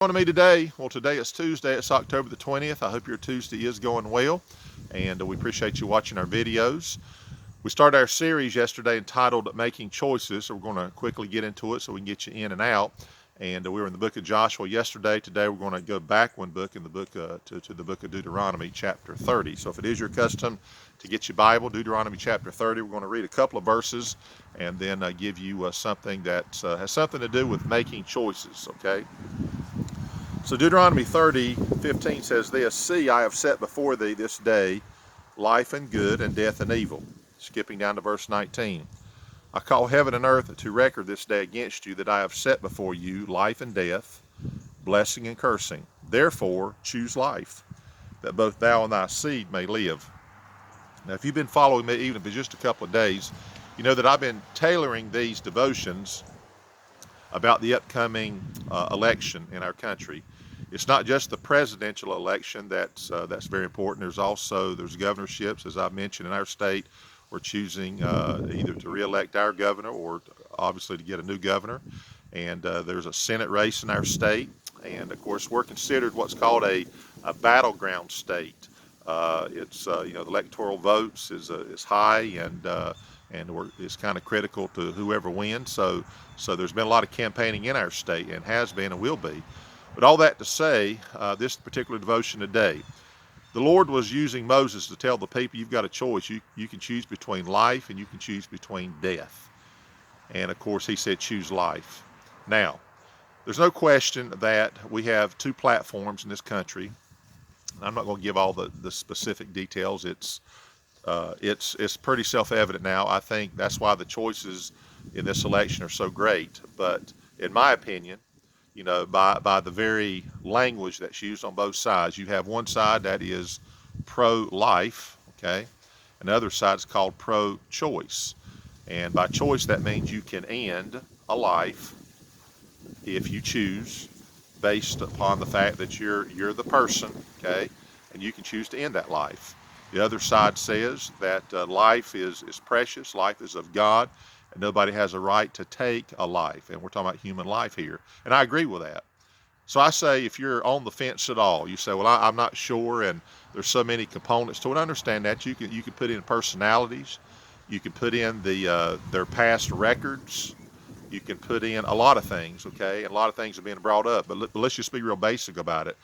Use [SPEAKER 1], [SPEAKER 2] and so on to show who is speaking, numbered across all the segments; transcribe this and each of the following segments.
[SPEAKER 1] Joining me today. Well, today is Tuesday. It's October the 20th. I hope your Tuesday is going well, and we appreciate you watching our videos. We started our series yesterday entitled Making Choices, so we're going to quickly get into it so we can get you in and out. And we were in the book of Joshua yesterday. Today we're going to go back one book in the book to the book of Deuteronomy, chapter 30. So if it is your custom to get your Bible, Deuteronomy chapter 30, we're going to read a couple of verses and then give you something that has something to do with making choices, okay? So Deuteronomy 30:15 says this, "See, I have set before thee this day life and good and death and evil." Skipping down to verse 19. "I call heaven and earth to record this day against you that I have set before you life and death, blessing and cursing. Therefore choose life, that both thou and thy seed may live." Now if you've been following me even for just a couple of days, you know that I've been tailoring these devotions about the upcoming election in our country. It's not just the presidential election that's very important. There's governorships, as I mentioned, in our state. We're choosing either to reelect our governor or obviously to get a new governor. And there's a Senate race in our state. And of course, we're considered what's called a battleground state. The electoral votes is high, and it's kind of critical to whoever wins. So there's been a lot of campaigning in our state, and has been and will be. But all that to say, this particular devotion today, the Lord was using Moses to tell the people, you've got a choice. You can choose between life and you can choose between death. And of course, he said, choose life. Now, there's no question that we have two platforms in this country. I'm not going to give all the specific details. It's pretty self-evident now. I think that's why the choices in this election are so great. But in my opinion, by the very language that's used on both sides, you have one side that is pro-life, okay? Another side is called pro-choice. And by choice, that means you can end a life if you choose, based upon the fact that you're the person, okay? And you can choose to end that life. The other side says that life is precious, life is of God, and nobody has a right to take a life. And we're talking about human life here. And I agree with that. So I say, if you're on the fence at all, you say, well, I'm not sure, and there's so many components to it. I understand that. You can put in personalities. You can put in their past records. You can put in a lot of things, okay? And a lot of things are being brought up. But let's just be real basic about it.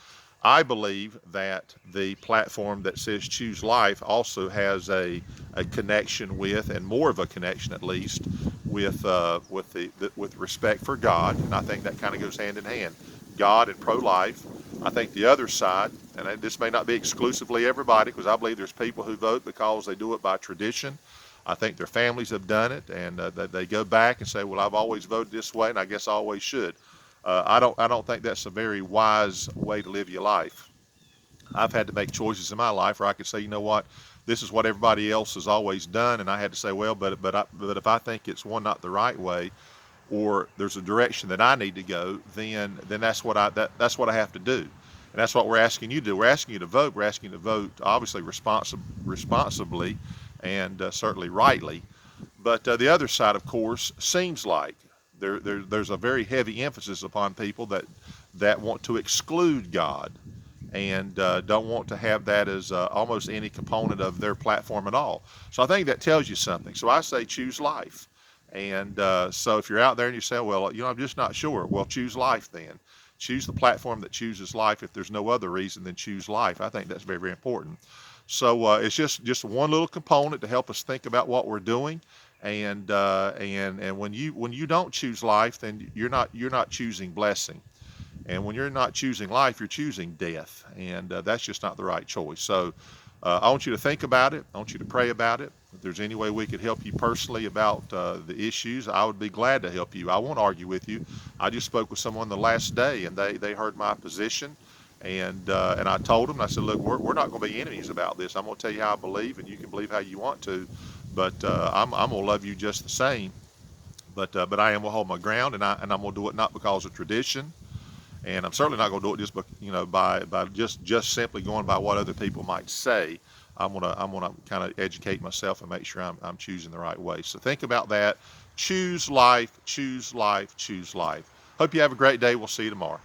[SPEAKER 1] I believe that the platform that says choose life also has a connection with, and more of a connection at least, with respect for God. And I think that kind of goes hand in hand. God and pro-life. I think the other side, and this may not be exclusively everybody, because I believe there's people who vote because they do it by tradition. I think their families have done it, and they go back and say, well, I've always voted this way, and I guess I always should. I don't think that's a very wise way to live your life. I've had to make choices in my life where I could say, you know what, this is what everybody else has always done, and I had to say, well, but if I think it's not the right way, or there's a direction that I need to go, then that's what that's what I have to do, and that's what we're asking you to do. We're asking you to vote. We're asking you to vote obviously responsibly, and certainly rightly. But the other side, of course, seems like there's a very heavy emphasis upon people that want to exclude God, and don't want to have that as almost any component of their platform at all. So I think that tells you something. So I say choose life. And so if you're out there and you say, well, I'm just not sure, well, choose life then. Choose the platform that chooses life. If there's no other reason, then choose life. I think that's very, very important. So it's just one little component to help us think about what we're doing. And when you don't choose life, then you're not choosing blessing. And when you're not choosing life, you're choosing death. And that's just not the right choice. So I want you to think about it. I want you to pray about it. If there's any way we could help you personally about the issues, I would be glad to help you. I won't argue with you. I just spoke with someone the last day, and they heard my position. And I told them, I said, look, we're not going to be enemies about this. I'm going to tell you how I believe, and you can believe how you want to. But I'm going to love you just the same. But I am going to hold my ground, and I'm going to do it not because of tradition. And I'm certainly not going to do it just by just simply going by what other people might say. I'm gonna kind of educate myself and make sure I'm choosing the right way. So think about that. Choose life, choose life, choose life. Hope you have a great day. We'll see you tomorrow.